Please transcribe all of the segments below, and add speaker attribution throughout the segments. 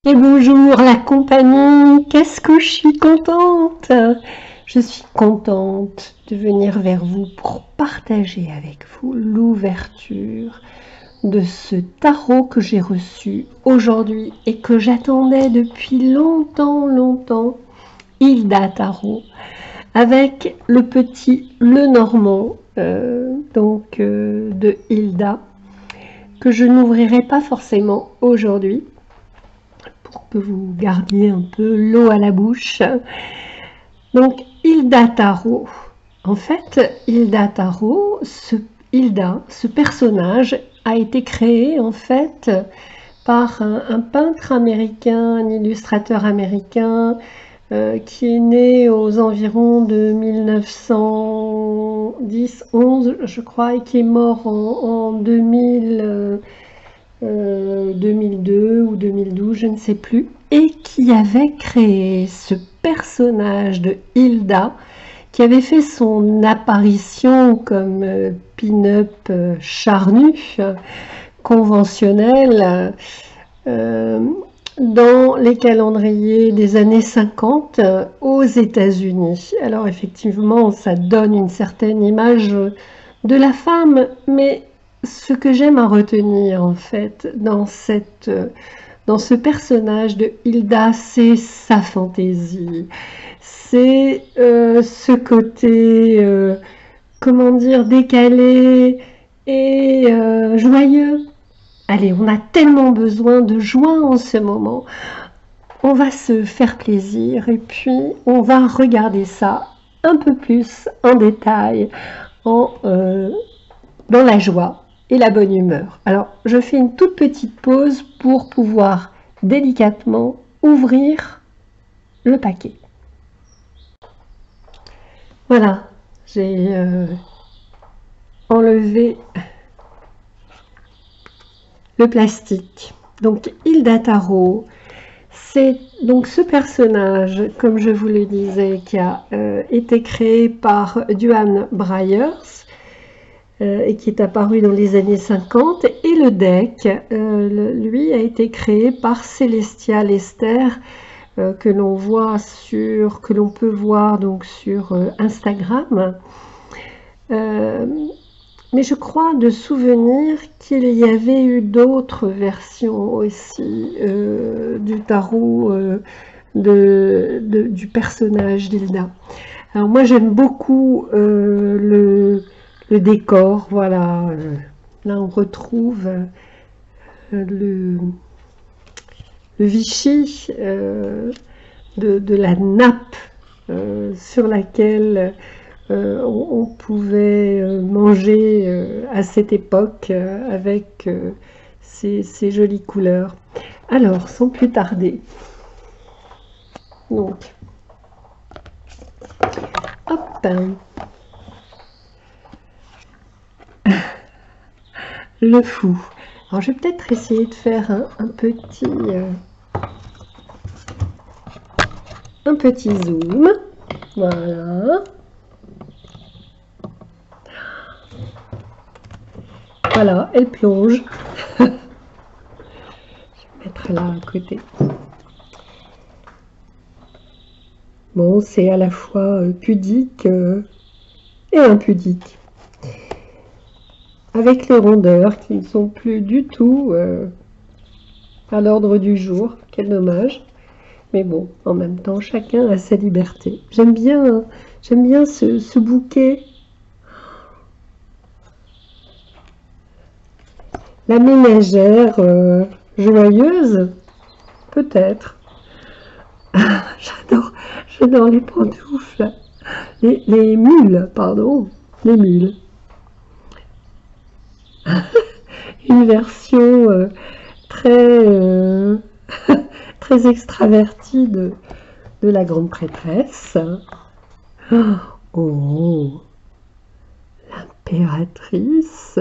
Speaker 1: Et bonjour la compagnie, qu'est-ce que je suis contente! Je suis contente de venir vers vous pour partager avec vous l'ouverture de ce tarot que j'ai reçu aujourd'hui et que j'attendais depuis longtemps, Hilda Tarot, avec le petit Lenormand de Hilda, que je n'ouvrirai pas forcément aujourd'hui, pour que vous gardiez un peu l'eau à la bouche. Donc, Hilda Tarot. En fait, Hilda Tarot, ce personnage a été créé en fait par un peintre américain, un illustrateur américain qui est né aux environs de 1910-11, je crois, et qui est mort en 2002 ou 2012, je ne sais plus, et qui avait créé ce personnage de Hilda, qui avait fait son apparition comme pin-up charnu, conventionnel, dans les calendriers des années 50 aux États-Unis. Alors effectivement, ça donne une certaine image de la femme, mais ce que j'aime à retenir en fait dans ce personnage de Hilda, c'est sa fantaisie, c'est ce côté, comment dire, décalé et joyeux. Allez, on a tellement besoin de joie en ce moment. On va se faire plaisir et puis on va regarder ça un peu plus en détail, dans la joie et la bonne humeur. Alors, je fais une toute petite pause pour pouvoir délicatement ouvrir le paquet. Voilà, j'ai enlevé le plastique. Donc, Hilda Tarot, c'est donc ce personnage, comme je vous le disais, qui a été créé par Duane Bryers, et qui est apparu dans les années 50, et le deck, lui, a été créé par Célestia Lester, que l'on peut voir donc sur Instagram. Mais je crois de souvenir qu'il y avait eu d'autres versions aussi du tarot du personnage d'Hilda. Alors moi j'aime beaucoup le décor, voilà. Là on retrouve le Vichy de la nappe sur laquelle on pouvait manger à cette époque avec ces jolies couleurs. Alors, sans plus tarder, donc, hop, le fou. Alors, je vais peut-être essayer de faire un petit zoom. Voilà. Voilà, elle plonge. Je vais mettre là à côté. Bon, c'est à la fois pudique et impudique. Avec les rondeurs qui ne sont plus du tout à l'ordre du jour. Quel dommage. Mais bon, en même temps, chacun a sa liberté. J'aime bien ce bouquet. La ménagère joyeuse, peut-être. J'adore les pantoufles. Les mules, pardon. Les mules. Une version très, très extravertie de la grande prêtresse. Oh, l'impératrice.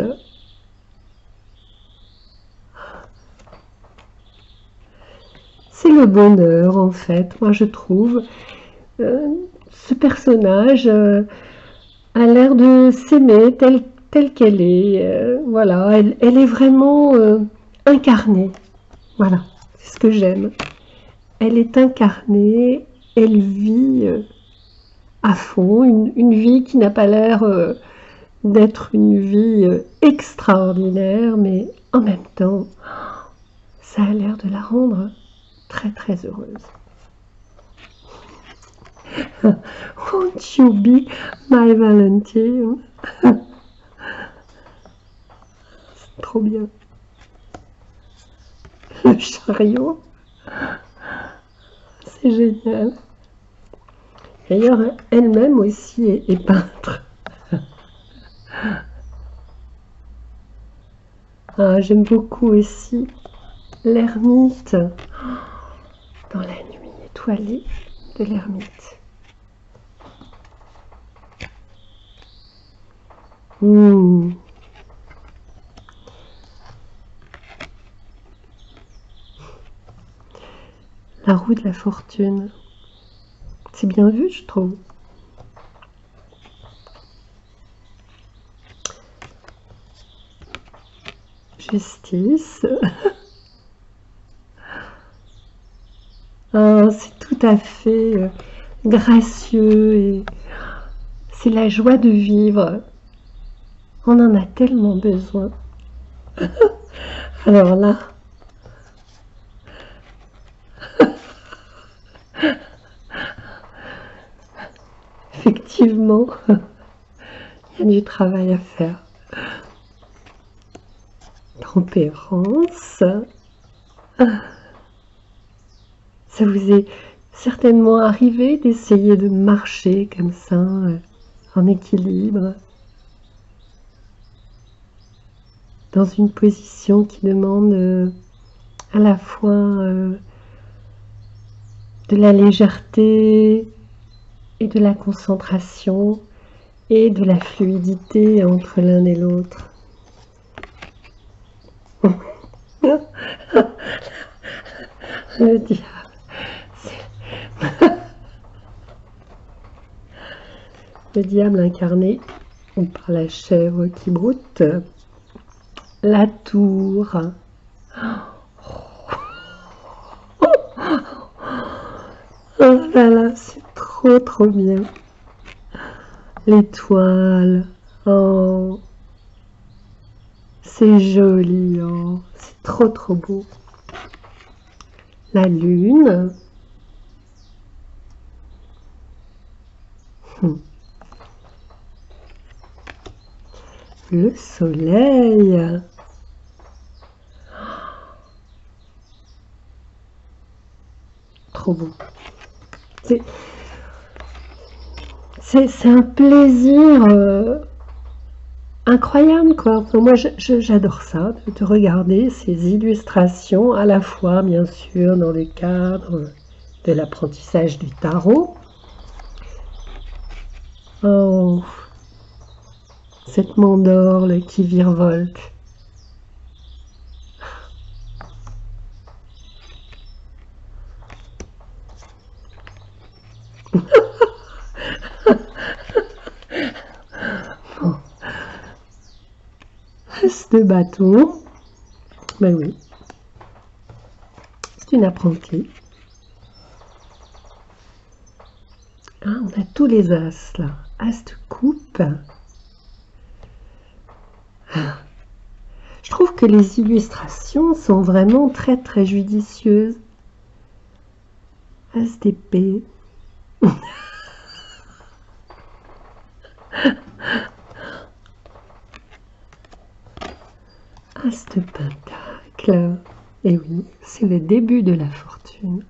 Speaker 1: C'est le bonheur en fait, moi je trouve. Ce personnage a l'air de s'aimer telle qu'elle est. Voilà, elle est vraiment incarnée. Voilà, c'est ce que j'aime. elle est incarnée, elle vit à fond, une vie qui n'a pas l'air d'être une vie extraordinaire, mais en même temps, ça a l'air de la rendre très très heureuse. Won't you be my Valentine? C'est trop bien. Le chariot, c'est génial. D'ailleurs, elle-même aussi est peintre. Ah, j'aime beaucoup aussi l'ermite dans la nuit étoilée de l'ermite. La roue de la fortune. C'est bien vu, je trouve. Justice. Ah, c'est tout à fait gracieux et c'est la joie de vivre. On en a tellement besoin. Alors là, effectivement, il y a du travail à faire. Tempérance. Ça vous est certainement arrivé d'essayer de marcher comme ça, en équilibre, dans une position qui demande à la fois de la légèreté et de la concentration et de la fluidité entre l'un et l'autre. Le diable. Le diable incarné par la chèvre qui broute. La tour. Oh là là, c'est trop trop bien. L'étoile. Oh, c'est joli. Oh, c'est trop trop beau. La lune. Le soleil. Trop beau. C'est un plaisir incroyable, quoi. Enfin, moi, j'adore ça, de regarder ces illustrations, à la fois, bien sûr, dans le cadre de l'apprentissage du tarot. Oh, cette mandorle qui virevolte. Bon. As de bâton. Ben oui. C'est une apprentie. Ah, on a tous les as là. As de coupe. Je trouve que les illustrations sont vraiment très très judicieuses. As d'épée. As de pentacle. Et oui, c'est le début de la fortune.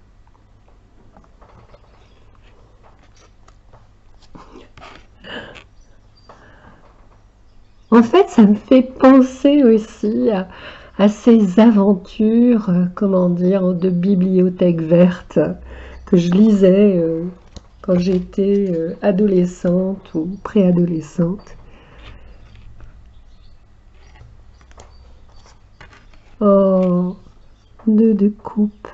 Speaker 1: En fait, ça me fait penser aussi à ces aventures, comment dire, de bibliothèque verte que je lisais quand j'étais adolescente ou préadolescente. Oh, nœud de coupe.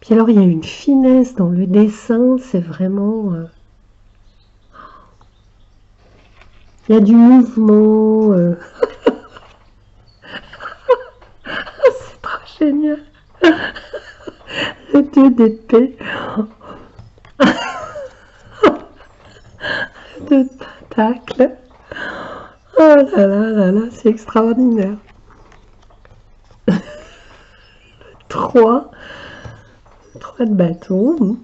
Speaker 1: Puis alors, il y a une finesse dans le dessin, c'est vraiment... il y a du mouvement. C'est trop génial. Le 2 d'épée. Le 2 de pentacle. Oh là là là là, c'est extraordinaire. 3. 3 de bâton.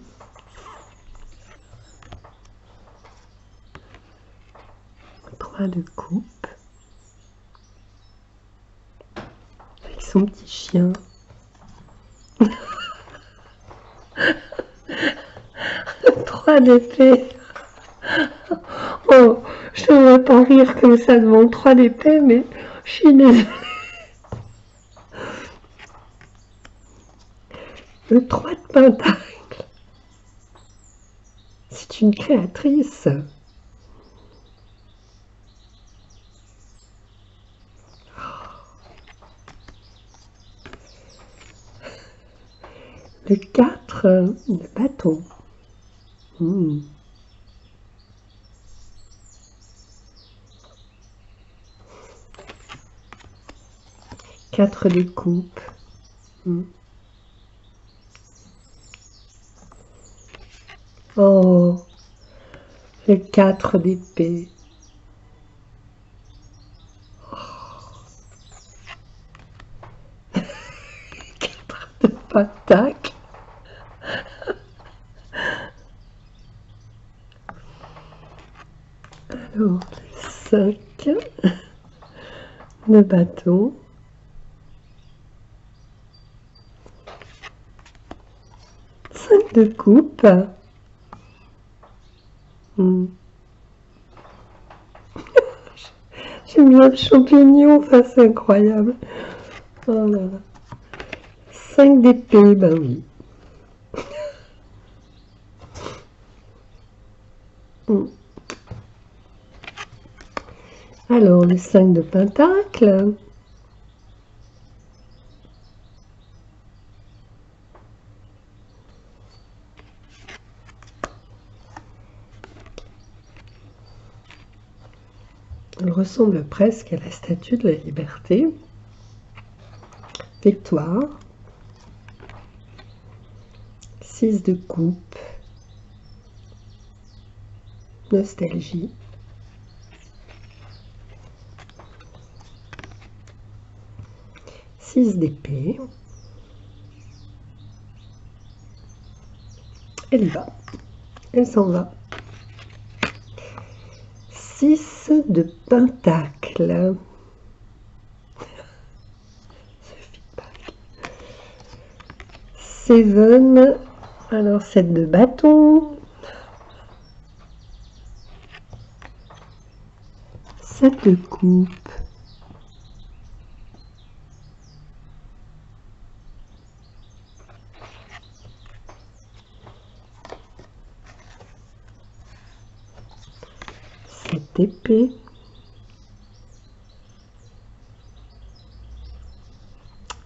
Speaker 1: 3 de coupe. Avec son petit chien. 3 d'épée. Oh, je ne devrais pas rire comme ça devant le 3 d'épée, mais je suis désolée. Le 3 de pentacle. C'est une créatrice. Le 4 de bâton. 4 de coupe. Oh, le 4 d'épée. 4 de pentacle. Alors, 5 de bâton. 5 de coupe. J'aime bien le champignon, enfin, c'est incroyable. Oh là là. 5 d'épée, ben oui. Alors, le 5 de pentacle. Elle ressemble presque à la statue de la liberté. Victoire. 6 de coupe. Nostalgie. 6 d'épée. Elle y va. Elle s'en va. 6 de pentacle. Seven. Alors 7 de bâton. 7 de coupe. Épée.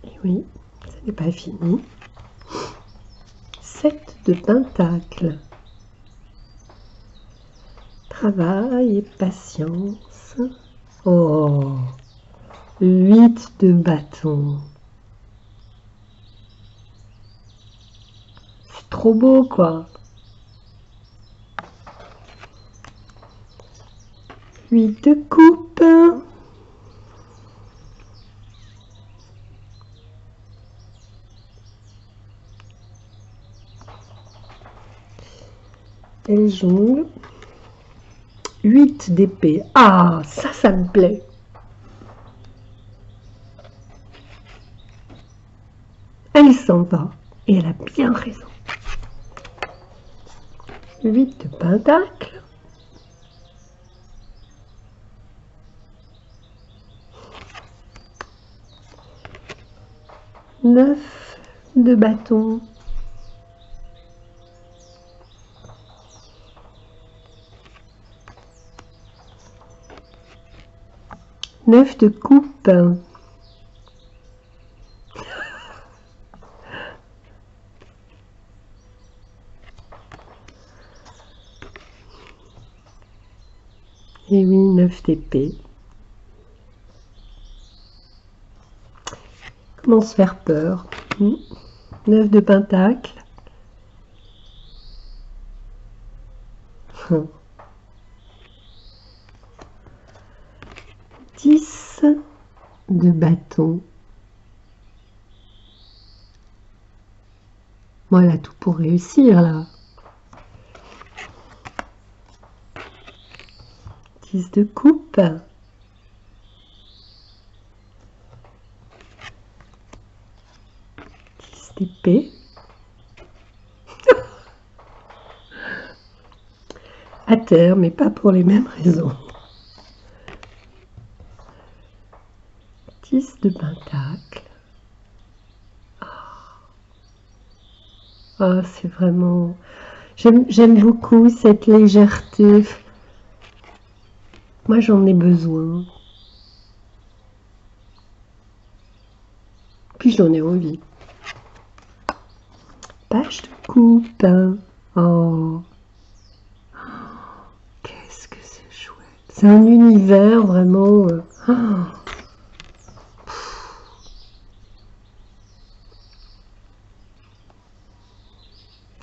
Speaker 1: Et oui, ça n'est pas fini. 7 de pentacle. Travail et patience. Oh, 8 de bâton. C'est trop beau, quoi. 8 de coupe. Elle jongle. 8 d'épée. Ah, ça me plaît. Elle s'en va. Et elle a bien raison. 8 de pentacle. 9 de bâton. 9 de coupe. Et oui, 9 d'épée. Comment se faire peur? 9 de pentacle. 10 de bâton. Bon, elle a tout pour réussir là. 10 de coupe. 10 d'épée. À terre, mais pas pour les mêmes raisons. 10 de pentacle. Ah, c'est vraiment... J'aime beaucoup cette légèreté. Moi, j'en ai besoin. Puis j'en ai envie. Page de coupe. Oh, qu'est-ce que c'est chouette. C'est un univers vraiment...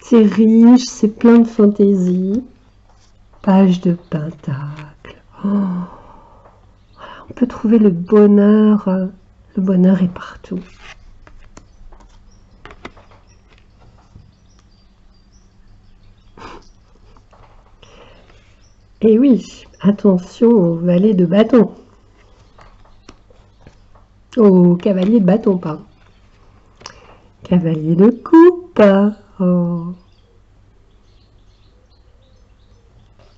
Speaker 1: C'est riche, c'est plein de fantaisie. Page de pentacle. Oh, on peut trouver le bonheur. Le bonheur est partout. Et oui, attention au valet de bâton. Au cavalier de bâton, pardon. Cavalier de coupe. Oh.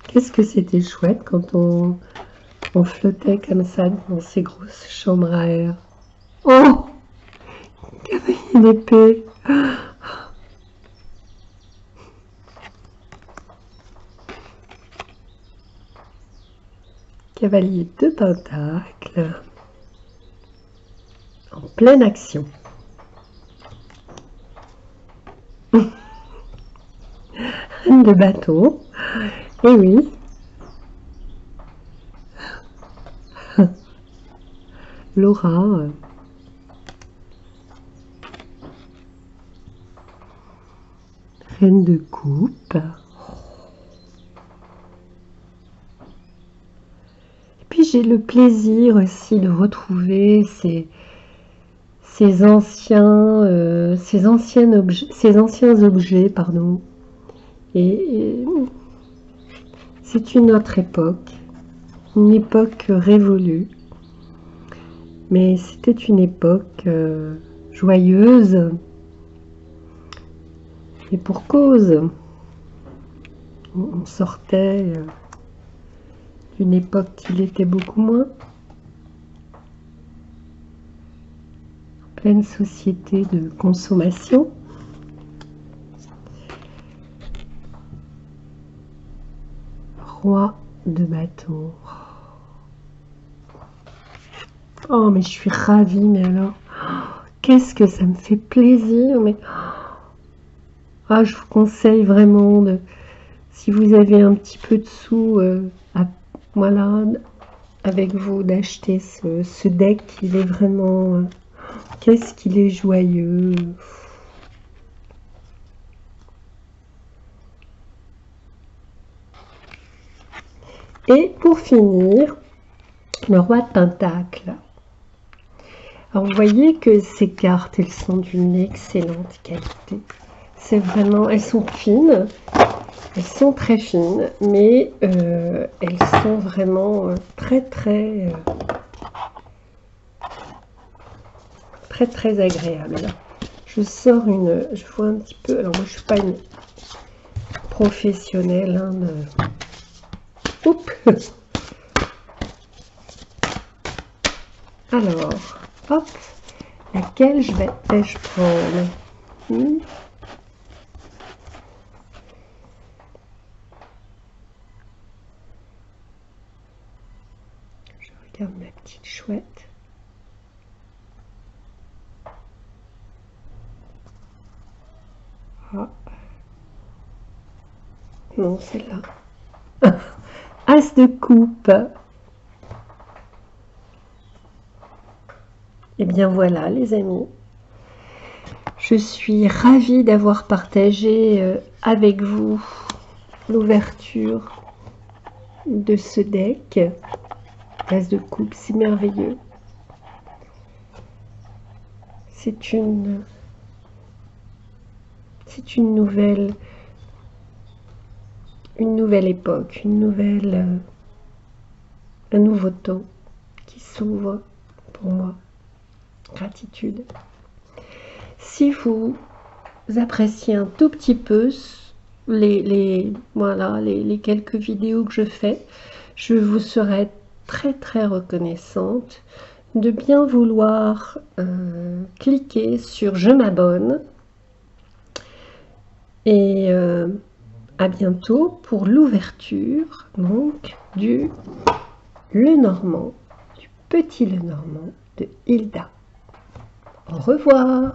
Speaker 1: Qu'est-ce que c'était chouette quand on flottait comme ça dans ces grosses chambres à air. Oh, cavalier d'épée. Cavalier de pentacle. En pleine action. Reine de bâton. Et oui. Laura. Reine de coupe. Et puis j'ai le plaisir aussi de retrouver ces anciens objets, pardon. Et c'est une autre époque révolue. Mais c'était une époque joyeuse. Et pour cause, on sortait d'une époque qui l'était beaucoup moins. En pleine société de consommation. Roi de bâton. Oh, mais je suis ravie, mais alors, qu'est-ce que ça me fait plaisir, mais... Ah, je vous conseille vraiment, si vous avez un petit peu de sous, voilà, avec vous, d'acheter ce deck. Il est vraiment... qu'est-ce qu'il est joyeux. Et pour finir, le roi de pentacle. Alors, vous voyez que ces cartes, elles sont d'une excellente qualité. C'est vraiment, elles sont fines, elles sont très fines, mais elles sont vraiment très agréables. Je sors je vois un petit peu, alors moi je suis pas une professionnelle, hein, Oups. Alors, hop, laquelle vais-je prendre? Je regarde ma petite chouette. Ah. Non, celle-là. As de coupe. Et bien voilà, les amis. Je suis ravie d'avoir partagé avec vous l'ouverture de ce deck. As de coupe, c'est merveilleux. C'est une nouvelle époque, un nouveau temps qui s'ouvre pour moi. Gratitude. Si vous appréciez un tout petit peu les quelques vidéos que je fais, je vous serais très reconnaissante de bien vouloir cliquer sur je m'abonne et à bientôt pour l'ouverture donc du Lenormand, du petit Lenormand de Hilda. Au revoir.